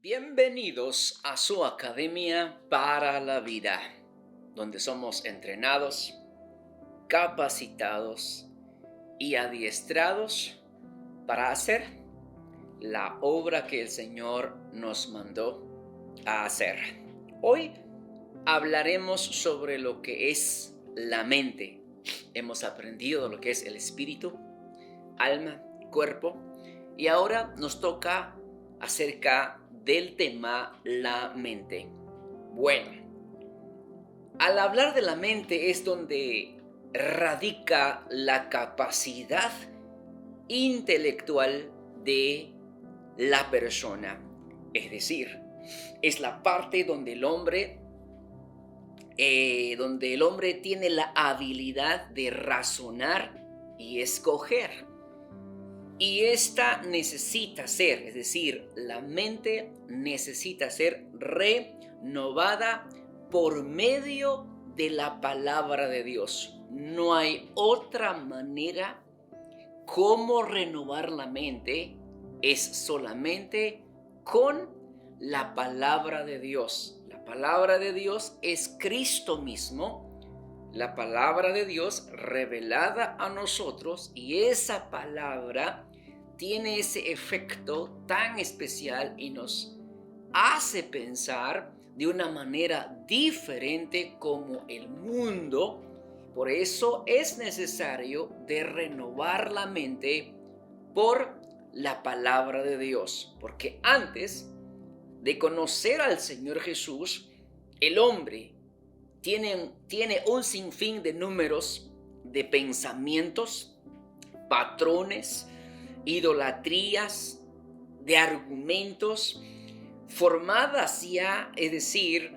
Bienvenidos a su Academia para la Vida, donde somos entrenados, capacitados y adiestrados para hacer la obra que el Señor nos mandó a hacer. Hoy hablaremos sobre lo que es la mente. Hemos aprendido lo que es el espíritu, alma, cuerpo, y ahora nos toca acerca del tema la mente. Bueno, al hablar de la mente es donde radica la capacidad intelectual de la persona. Es decir, es la parte donde el hombre tiene la habilidad de razonar y escoger. Y esta necesita ser, es decir, la mente necesita ser renovada por medio de la palabra de Dios. No hay otra manera como renovar la mente, es solamente con la palabra de Dios. La palabra de Dios es Cristo mismo, la palabra de Dios revelada a nosotros, y esa palabra tiene ese efecto tan especial y nos hace pensar de una manera diferente como el mundo. Por eso es necesario de renovar la mente por la palabra de Dios, porque antes de conocer al Señor Jesús, el hombre tiene un sinfín de números, de pensamientos, patrones, idolatrías, de argumentos formadas ya, es decir,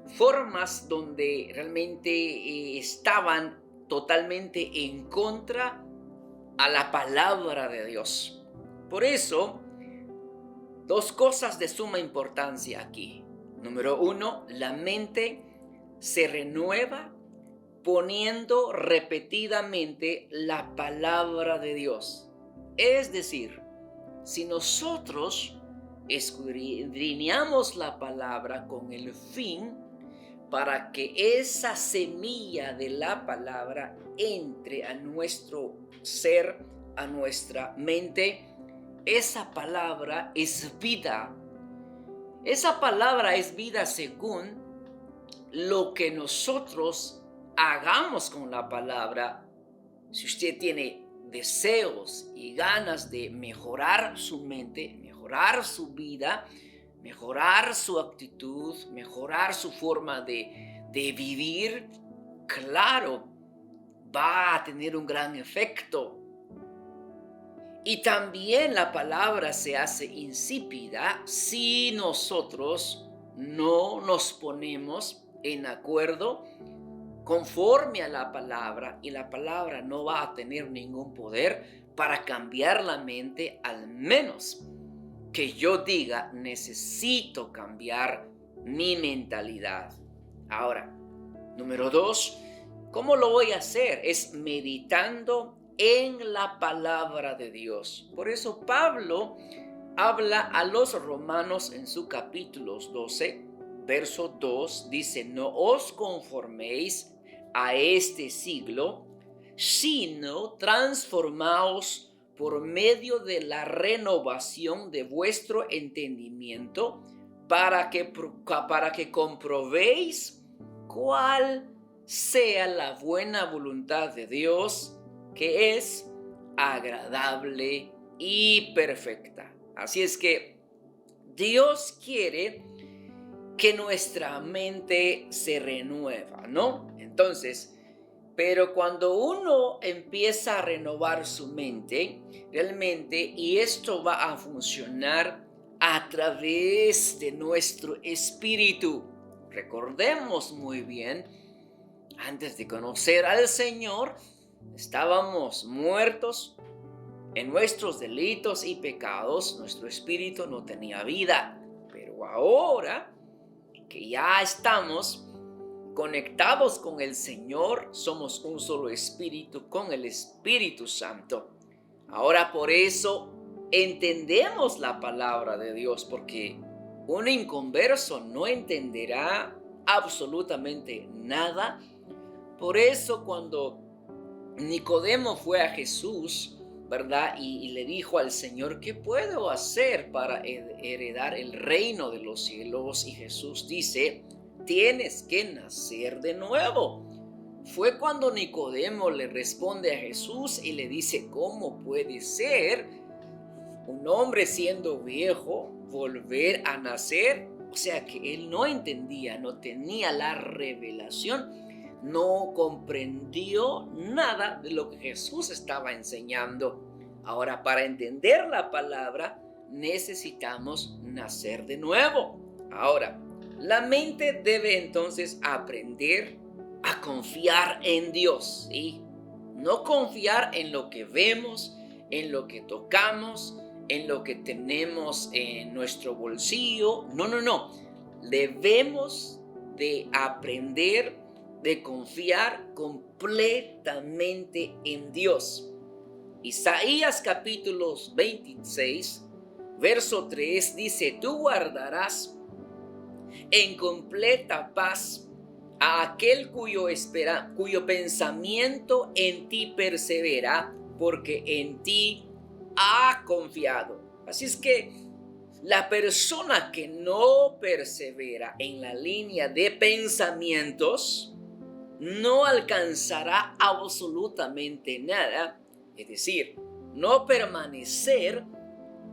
formas donde realmente estaban totalmente en contra a la palabra de Dios. Por eso, dos cosas de suma importancia aquí. Número uno, la mente se renueva poniendo repetidamente la palabra de Dios. Es decir, si nosotros escudriñamos la palabra con el fin para que esa semilla de la palabra entre a nuestro ser, a nuestra mente, esa palabra es vida. Esa palabra es vida según lo que nosotros hagamos con la palabra. Si usted tiene deseos y ganas de mejorar su mente, mejorar su vida, mejorar su actitud, mejorar su forma de vivir, claro, va a tener un gran efecto. Y también la palabra se hace insípida si nosotros no nos ponemos en acuerdo conforme a la palabra, y la palabra no va a tener ningún poder para cambiar la mente, al menos que yo diga necesito cambiar mi mentalidad. Ahora, número dos, ¿cómo lo voy a hacer? Es meditando en la palabra de Dios. Por eso Pablo habla a los romanos en su capítulo 12, verso 2, dice: no os conforméis a este siglo, sino transformaos por medio de la renovación de vuestro entendimiento, para que comprobéis cuál sea la buena voluntad de Dios, que es agradable y perfecta. Así es que Dios quiere que nuestra mente se renueva, ¿no? Entonces, pero cuando uno empieza a renovar su mente, realmente, y esto va a funcionar a través de nuestro espíritu. Recordemos muy bien, antes de conocer al Señor, estábamos muertos en nuestros delitos y pecados, nuestro espíritu no tenía vida, pero ahora que ya estamos conectados con el Señor, somos un solo espíritu con el Espíritu Santo. Ahora por eso entendemos la palabra de Dios, porque Un inconverso no entenderá absolutamente nada. Por eso cuando Nicodemo fue a Jesús, ¿verdad? Y le dijo al Señor, ¿qué puedo hacer para heredar el reino de los cielos? Y Jesús dice, tienes que nacer de nuevo. Fue cuando Nicodemo le responde a Jesús y le dice, ¿cómo puede ser un hombre siendo viejo volver a nacer? O sea que él no entendía, no tenía la revelación, no comprendió nada de lo que Jesús estaba enseñando. Ahora, para entender la palabra, necesitamos nacer de nuevo. Ahora, la mente debe entonces aprender a confiar en Dios, ¿sí? No confiar en lo que vemos, en lo que tocamos, en lo que tenemos en nuestro bolsillo. No, no, no. Debemos de aprender de confiar completamente en Dios. Isaías capítulo 26, verso 3 dice, tú guardarás en completa paz a aquel cuyo pensamiento en ti persevera, porque en ti ha confiado. Así es que la persona que no persevera en la línea de pensamientos no alcanzará absolutamente nada, es decir, no permanecer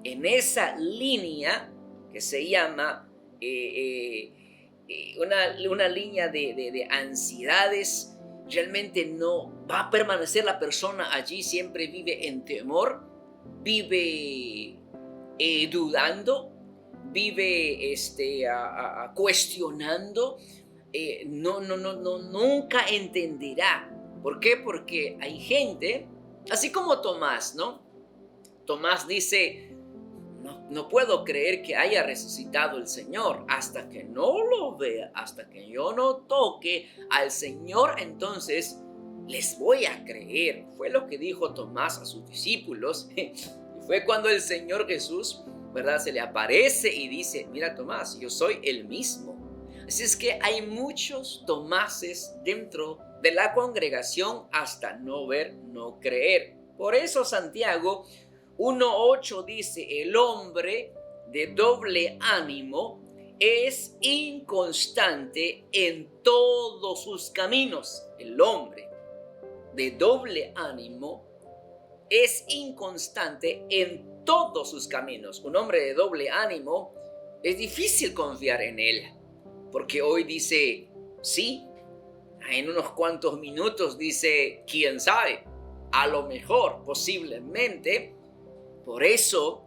en esa línea que se llama una línea de ansiedades. Realmente no va a permanecer la persona allí, siempre vive en temor, vive dudando, vive cuestionando. No, nunca entenderá. ¿Por qué? Porque hay gente, así como Tomás, ¿no? Tomás dice, no puedo creer que haya resucitado el Señor hasta que no lo vea, hasta que yo no toque al Señor, entonces les voy a creer. Fue lo que dijo Tomás a sus discípulos. Y fue cuando el Señor Jesús, ¿verdad?, se le aparece y dice, mira Tomás, yo soy el mismo. Así es que hay muchos Tomases dentro de la congregación hasta no ver, no creer. Por eso Santiago 1:8 dice, el hombre de doble ánimo es inconstante en todos sus caminos. El hombre de doble ánimo es inconstante en todos sus caminos. Un hombre de doble ánimo es difícil confiar en él. Porque hoy dice, sí, en unos cuantos minutos dice, quién sabe, a lo mejor, posiblemente. Por eso,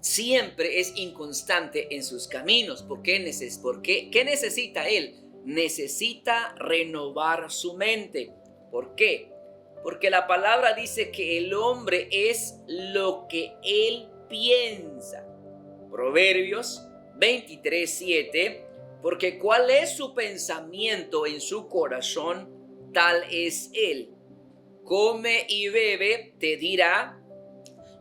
siempre es inconstante en sus caminos. ¿Por qué? ¿Qué necesita él? Necesita renovar su mente. ¿Por qué? Porque la palabra dice que el hombre es lo que él piensa. Proverbios 23:7. Porque cuál es su pensamiento en su corazón, tal es él. Come y bebe, te dirá,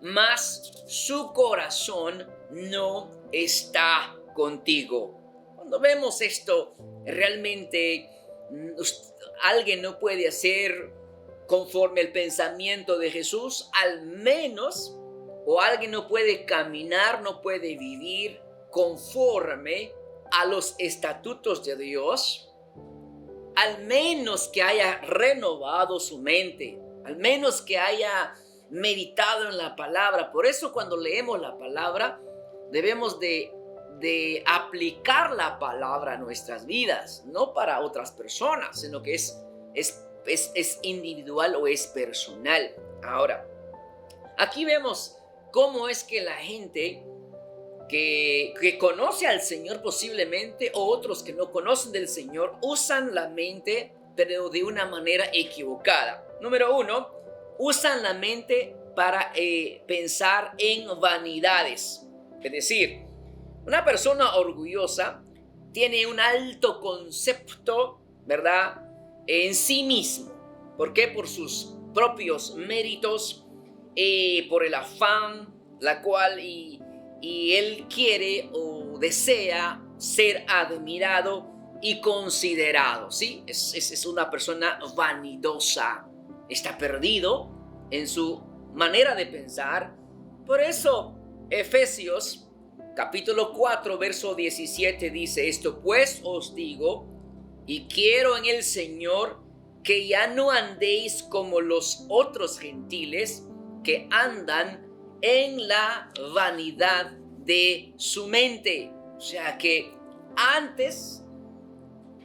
mas su corazón no está contigo. Cuando vemos esto, realmente alguien no puede hacer conforme el pensamiento de Jesús, al menos, o alguien no puede caminar, no puede vivir conforme a los estatutos de Dios, al menos que haya renovado su mente, al menos que haya meditado en la palabra. Por eso cuando leemos la palabra debemos de aplicar la palabra a nuestras vidas, no para otras personas, sino que es individual o es personal. Ahora, aquí vemos cómo es que la gente que conoce al Señor posiblemente, o otros que no conocen del Señor, usan la mente pero de una manera equivocada. Número 1, usan la mente para pensar en vanidades. Es decir, una persona orgullosa tiene un alto concepto, ¿verdad?, en sí mismo. ¿Por qué? Por sus propios méritos, por el afán, la cual y él quiere o desea ser admirado y considerado, ¿sí? Es una persona vanidosa, está perdido en su manera de pensar. Por eso Efesios capítulo 4 verso 17 dice esto: pues os digo y quiero en el Señor que ya no andéis como los otros gentiles que andan en la vanidad de su mente. O sea que antes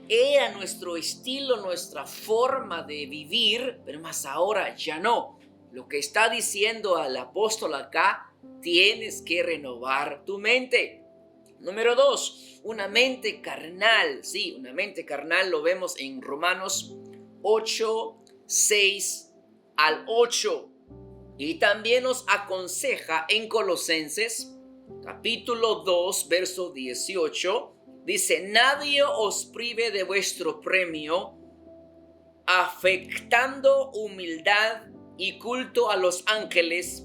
era nuestro estilo, nuestra forma de vivir, pero más ahora ya no. Lo que está diciendo el apóstol acá: tienes que renovar tu mente. Número 2, una mente carnal. Sí, una mente carnal lo vemos en Romanos 8, 6 al 8. Y también nos aconseja en Colosenses capítulo 2, verso 18. Dice: nadie os prive de vuestro premio, afectando humildad y culto a los ángeles,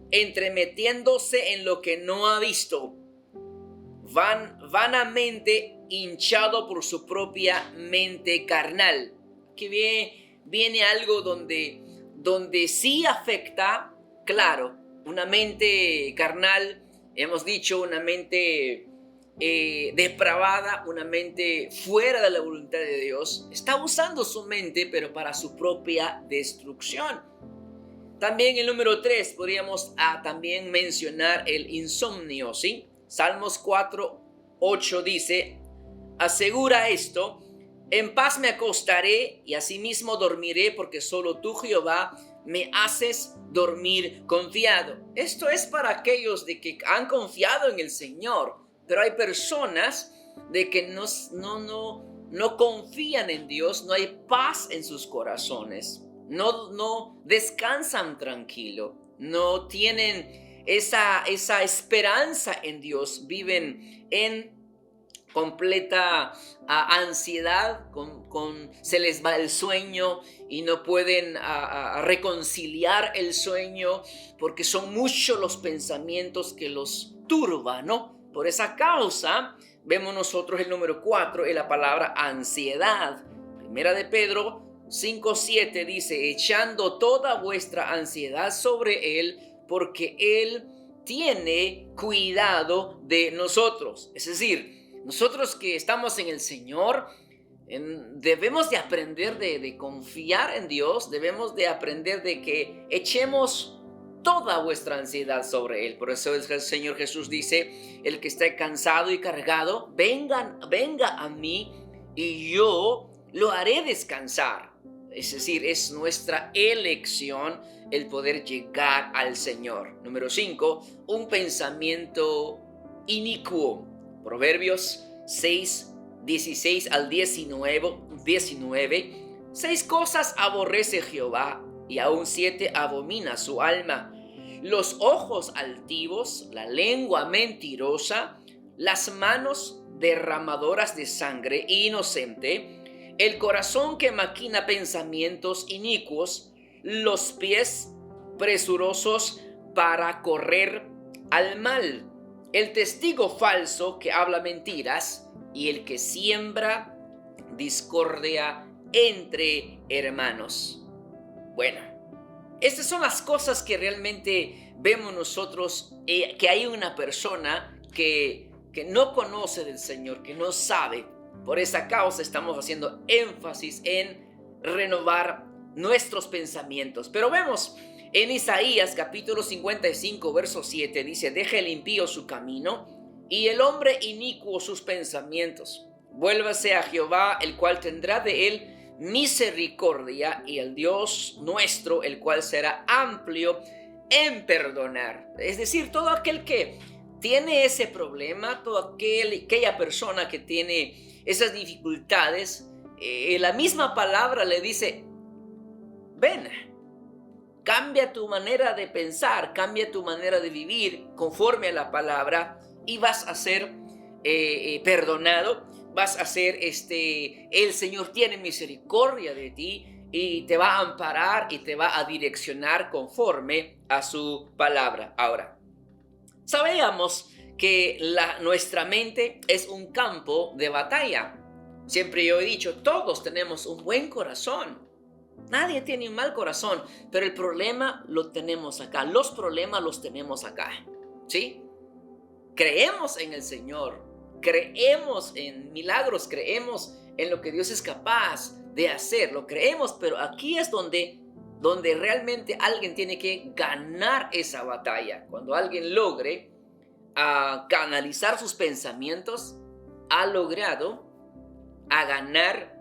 entremetiéndose en lo que no ha visto, vanamente hinchado por su propia mente carnal. Que viene algo donde sí afecta, claro, una mente carnal, hemos dicho, una mente depravada, una mente fuera de la voluntad de Dios, está usando su mente pero para su propia destrucción. También el número 3 podríamos también mencionar el insomnio, ¿sí? Salmos 4, 8 dice: asegura esto, en paz me acostaré y asimismo dormiré, porque solo tú, Jehová, me haces dormir confiado. Esto es para aquellos de que han confiado en el Señor, pero hay personas de que no confían en Dios, no hay paz en sus corazones, no descansan tranquilo, no tienen esa esperanza en Dios, viven en completa ansiedad, se les va el sueño y no pueden reconciliar el sueño porque son muchos los pensamientos que los turban, ¿no? Por esa causa vemos nosotros el número 4 en la palabra ansiedad. Primera de Pedro 5:7 dice: echando toda vuestra ansiedad sobre Él, porque Él tiene cuidado de nosotros. Es decir, nosotros que estamos en el Señor, debemos de aprender de confiar en Dios, debemos de aprender de que echemos toda vuestra ansiedad sobre Él. Por eso el Señor Jesús dice: el que esté cansado y cargado, venga a mí y yo lo haré descansar. Es decir, es nuestra elección el poder llegar al Señor. Número 5, un pensamiento inicuo. Proverbios 6, 16 al 19. 6 cosas aborrece Jehová, y aún 7 abomina su alma: los ojos altivos, la lengua mentirosa, las manos derramadoras de sangre inocente, el corazón que maquina pensamientos inicuos, los pies presurosos para correr al mal, el testigo falso que habla mentiras y el que siembra discordia entre hermanos. Bueno, estas son las cosas que realmente vemos nosotros, que hay una persona que no conoce del Señor, que no sabe. Por esa causa estamos haciendo énfasis en renovar nuestros pensamientos. Pero vemos en Isaías capítulo 55 verso 7, dice: deja el impío su camino y el hombre inicuo sus pensamientos. Vuélvase a Jehová, el cual tendrá de él misericordia, y el Dios nuestro, el cual será amplio en perdonar. Es decir, todo aquel que tiene ese problema, toda aquella persona que tiene esas dificultades, la misma palabra le dice: ven, cambia tu manera de pensar, cambia tu manera de vivir conforme a la palabra, y vas a ser perdonado. Vas a ser, el Señor tiene misericordia de ti y te va a amparar y te va a direccionar conforme a su palabra. Ahora, sabíamos que nuestra mente es un campo de batalla. Siempre yo he dicho, todos tenemos un buen corazón. Nadie tiene un mal corazón, pero el problema lo tenemos acá. Los problemas los tenemos acá, ¿sí? Creemos en el Señor, creemos en milagros, creemos en lo que Dios es capaz de hacer, lo creemos, pero aquí es donde realmente alguien tiene que ganar esa batalla. Cuando alguien logre canalizar sus pensamientos, ha logrado ganar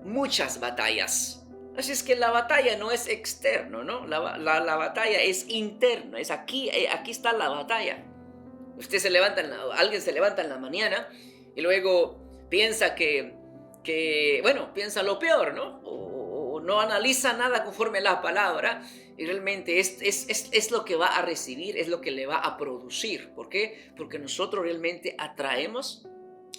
muchas batallas. Así es que la batalla no es externo, ¿no? La batalla es interna, es aquí está la batalla. Alguien se levanta en la mañana y luego piensa piensa lo peor, ¿no? O no analiza nada conforme a la palabra y realmente es lo que va a recibir, es lo que le va a producir. ¿Por qué? Porque nosotros realmente atraemos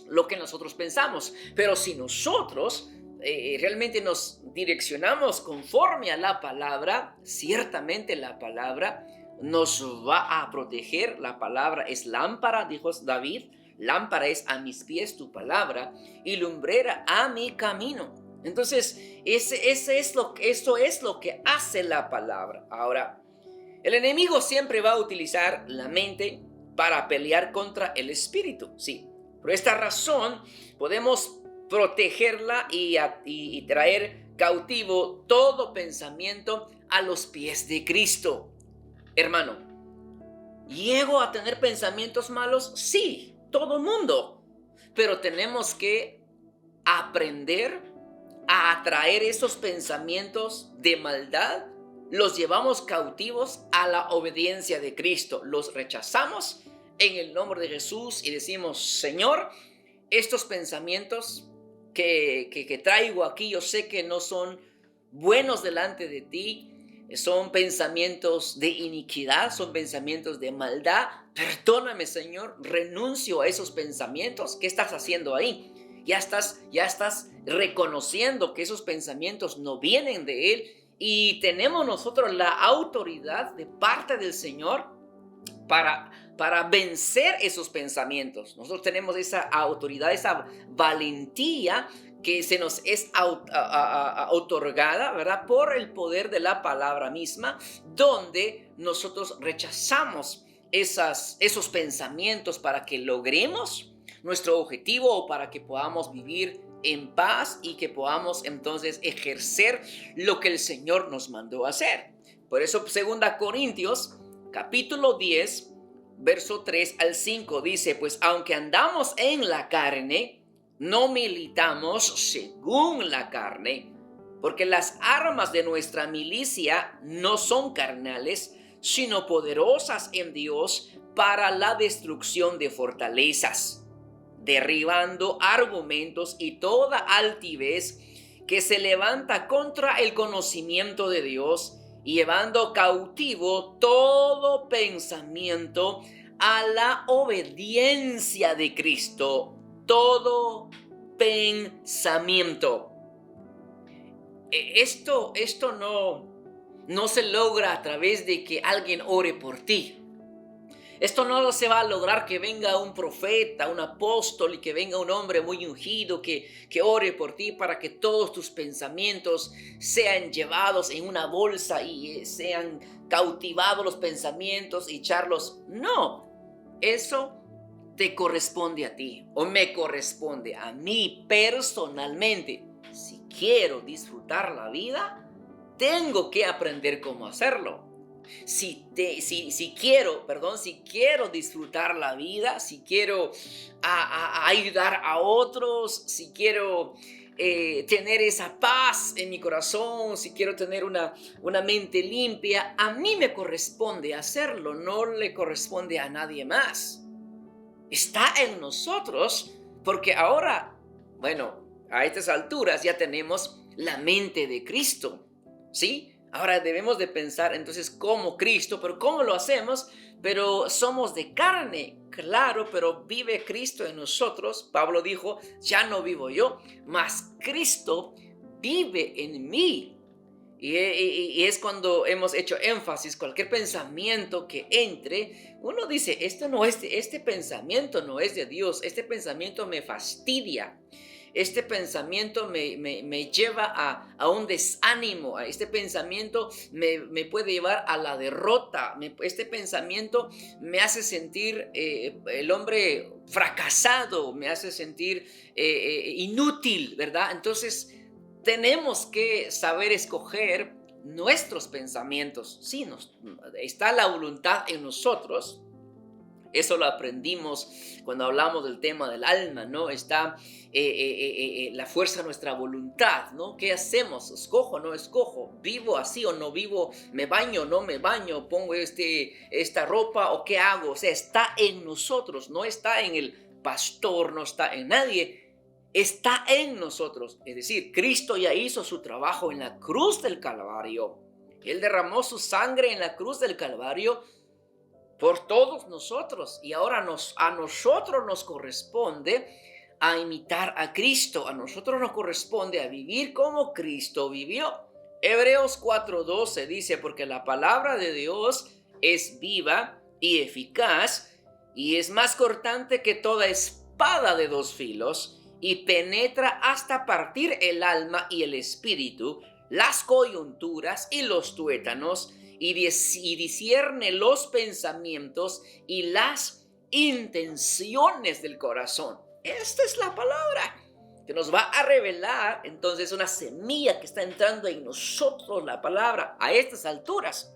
lo que nosotros pensamos. Pero si nosotros realmente nos direccionamos conforme a la palabra, ciertamente la palabra nos va a proteger. La palabra es lámpara, dijo David. Lámpara es a mis pies tu palabra y lumbrera a mi camino. Entonces, eso es lo que hace la palabra. Ahora, el enemigo siempre va a utilizar la mente para pelear contra el espíritu, sí. Por esta razón, podemos protegerla y traer cautivo todo pensamiento a los pies de Cristo. Hermano, ¿llego a tener pensamientos malos? Sí, todo mundo. Pero tenemos que aprender a atraer esos pensamientos de maldad. Los llevamos cautivos a la obediencia de Cristo. Los rechazamos en el nombre de Jesús y decimos, Señor, estos pensamientos que traigo aquí, yo sé que no son buenos delante de ti. Son pensamientos de iniquidad, son pensamientos de maldad. Perdóname, Señor, renuncio a esos pensamientos. ¿Qué estás haciendo ahí? Ya estás reconociendo que esos pensamientos no vienen de Él y tenemos nosotros la autoridad de parte del Señor para vencer esos pensamientos. Nosotros tenemos esa autoridad, esa valentía que se nos es otorgada, ¿verdad? Por el poder de la palabra misma, donde nosotros rechazamos esos pensamientos para que logremos nuestro objetivo o para que podamos vivir en paz y que podamos entonces ejercer lo que el Señor nos mandó a hacer. Por eso 2 Corintios capítulo 10 verso 3 al 5 dice, pues aunque andamos en la carne, no militamos según la carne, porque las armas de nuestra milicia no son carnales, sino poderosas en Dios para la destrucción de fortalezas, derribando argumentos y toda altivez que se levanta contra el conocimiento de Dios y llevando cautivo todo pensamiento a la obediencia de Cristo. Todo pensamiento. Esto no se logra a través de que alguien ore por ti. Esto no se va a lograr que venga un profeta, un apóstol y que venga un hombre muy ungido que ore por ti para que todos tus pensamientos sean llevados en una bolsa y sean cautivados los pensamientos y echarlos. No, eso te corresponde a ti o me corresponde a mí personalmente. Si quiero disfrutar la vida, tengo que aprender cómo hacerlo. Si quiero disfrutar la vida, si quiero ayudar a otros, si quiero tener esa paz en mi corazón, si quiero tener una mente limpia, a mí me corresponde hacerlo, no le corresponde a nadie más. Está en nosotros, porque ahora, a estas alturas ya tenemos la mente de Cristo, ¿sí? Ahora debemos de pensar entonces como Cristo, pero ¿cómo lo hacemos? Pero somos de carne, claro, pero vive Cristo en nosotros. Pablo dijo, ya no vivo yo, mas Cristo vive en mí. Y es cuando hemos hecho énfasis, cualquier pensamiento que entre, uno dice, este pensamiento no es de Dios, este pensamiento me fastidia, este pensamiento me lleva a un desánimo, este pensamiento me puede llevar a la derrota, este pensamiento me hace sentir el hombre fracasado, me hace sentir inútil, ¿verdad? Entonces tenemos que saber escoger nuestros pensamientos. Sí, está la voluntad en nosotros. Eso lo aprendimos cuando hablamos del tema del alma, ¿no? Está la fuerza de nuestra voluntad, ¿no? ¿Qué hacemos? ¿Escojo o no escojo? ¿Vivo así o no vivo? ¿Me baño o no me baño? ¿Pongo esta ropa o qué hago? O sea, está en nosotros, no está en el pastor, no está en nadie, está en nosotros. Es decir, Cristo ya hizo su trabajo en la cruz del Calvario. Él derramó su sangre en la cruz del Calvario por todos nosotros, y ahora a nosotros nos corresponde a imitar a Cristo, a nosotros nos corresponde a vivir como Cristo vivió. Hebreos 4:12 dice, porque la palabra de Dios es viva y eficaz y es más cortante que toda espada de dos filos y penetra hasta partir el alma y el espíritu, las coyunturas y los tuétanos, y discierne los pensamientos y las intenciones del corazón. Esta es la palabra que nos va a revelar entonces una semilla que está entrando en nosotros, la palabra, a estas alturas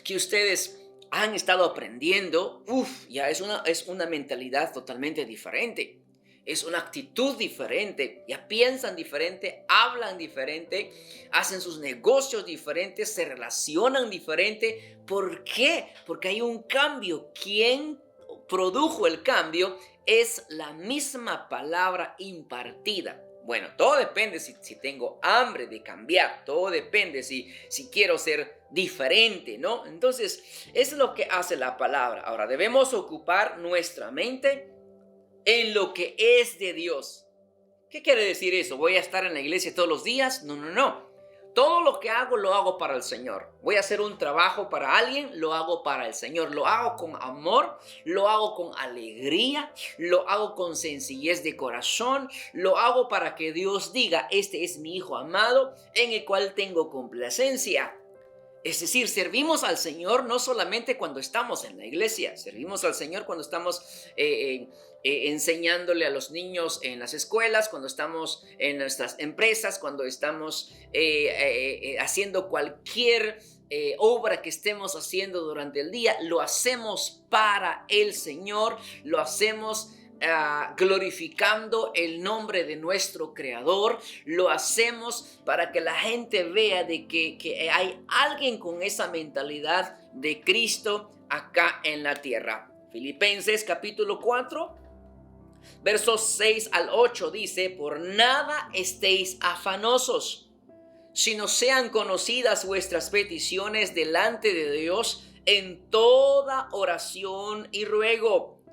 que ustedes han estado aprendiendo. Ya es una mentalidad totalmente diferente. Es una actitud diferente, ya piensan diferente, hablan diferente, hacen sus negocios diferentes, se relacionan diferente. ¿Por qué? Porque hay un cambio. ¿Quién produjo el cambio? Es la misma palabra impartida. Bueno, todo depende si tengo hambre de cambiar, todo depende si quiero ser diferente, ¿no? Entonces, eso es lo que hace la palabra. Ahora, debemos ocupar nuestra mente en lo que es de Dios. ¿Qué quiere decir eso? ¿Voy a estar en la iglesia todos los días? No. Todo lo que hago lo hago para el Señor. Voy a hacer un trabajo para alguien, lo hago para el Señor. Lo hago con amor, lo hago con alegría, lo hago con sencillez de corazón, lo hago para que Dios diga, este es mi Hijo amado, en el cual tengo complacencia. Es decir, servimos al Señor no solamente cuando estamos en la iglesia, servimos al Señor cuando estamos enseñándole a los niños en las escuelas, cuando estamos en nuestras empresas, cuando estamos haciendo cualquier obra que estemos haciendo durante el día. Lo hacemos para el Señor, lo hacemos glorificando el nombre de nuestro Creador. Lo hacemos para que la gente vea de que hay alguien con esa mentalidad de Cristo acá en la tierra. Filipenses capítulo 4 versos 6 al 8 dice, por nada estéis afanosos, sino sean conocidas vuestras peticiones delante de Dios en toda oración y ruego,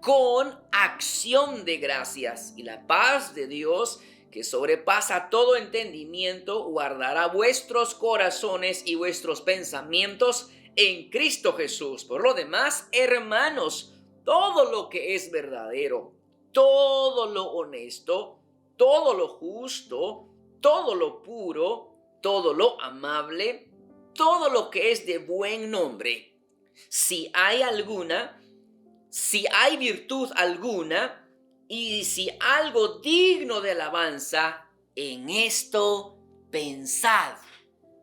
con acción de gracias, y la paz de Dios, que sobrepasa todo entendimiento, guardará vuestros corazones y vuestros pensamientos en Cristo Jesús. Por lo demás, hermanos, todo lo que es verdadero, todo lo honesto, todo lo justo, todo lo puro, todo lo amable, todo lo que es de buen nombre, si hay virtud alguna, y si algo digno de alabanza, en esto pensad.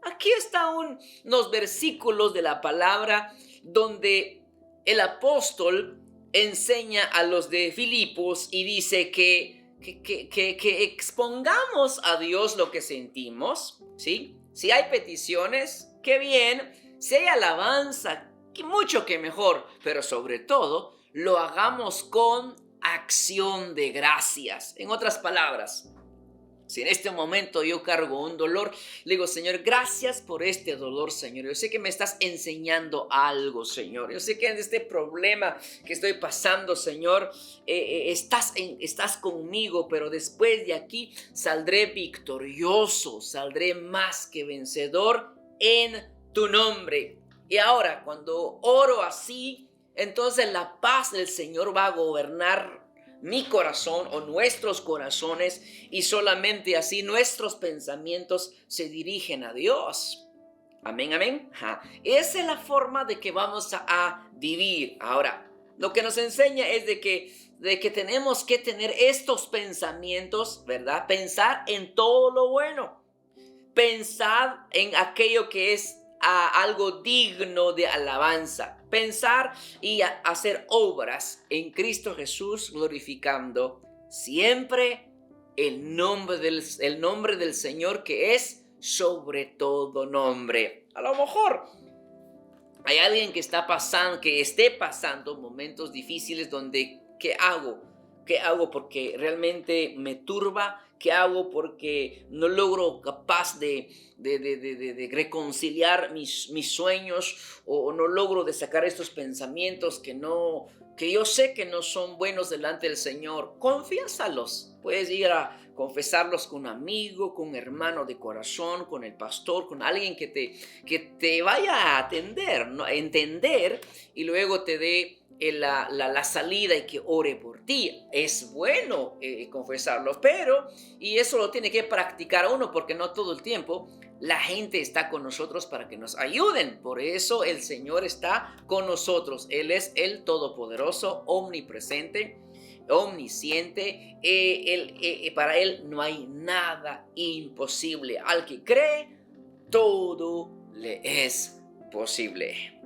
Aquí están unos versículos de la palabra donde el apóstol enseña a los de Filipos y dice que expongamos a Dios lo que sentimos, ¿sí? Si hay peticiones, qué bien. Si hay alabanza, mucho que mejor, pero sobre todo lo hagamos con acción de gracias. En otras palabras, Si en este momento yo cargo un dolor, le digo, Señor, gracias por este dolor, Señor. Yo sé que me estás enseñando algo, Señor. Yo sé que en este problema que estoy pasando, Señor, estás conmigo, pero después de aquí saldré victorioso, saldré más que vencedor en tu nombre. Y ahora, cuando oro así, entonces la paz del Señor va a gobernar mi corazón o nuestros corazones, y solamente así nuestros pensamientos se dirigen a Dios. Amén, amén. Esa es la forma de que vamos a vivir. Ahora, lo que nos enseña es de que tenemos que tener estos pensamientos, ¿verdad? Pensar en todo lo bueno. Pensar en aquello que es algo digno de alabanza. Pensar y hacer obras en Cristo Jesús, glorificando siempre el nombre del Señor, que es sobre todo nombre. A lo mejor hay alguien que esté pasando momentos difíciles donde, ¿qué hago? ¿Qué hago porque realmente me turba? ¿Qué hago porque no logro capaz de reconciliar mis sueños, o no logro de sacar estos pensamientos que yo sé que no son buenos delante del Señor? Confiésalos. Puedes ir a confesarlos con un amigo, con un hermano de corazón, con el pastor, con alguien que te vaya a atender, ¿no? A entender, y luego te dé la salida y que ore por ti. Es bueno confesarlo, y eso lo tiene que practicar uno, porque no todo el tiempo la gente está con nosotros para que nos ayuden. Por eso el Señor está con nosotros. Él es el Todopoderoso, omnipresente, omnisciente. Para Él no hay nada imposible. Al que cree, todo le es posible.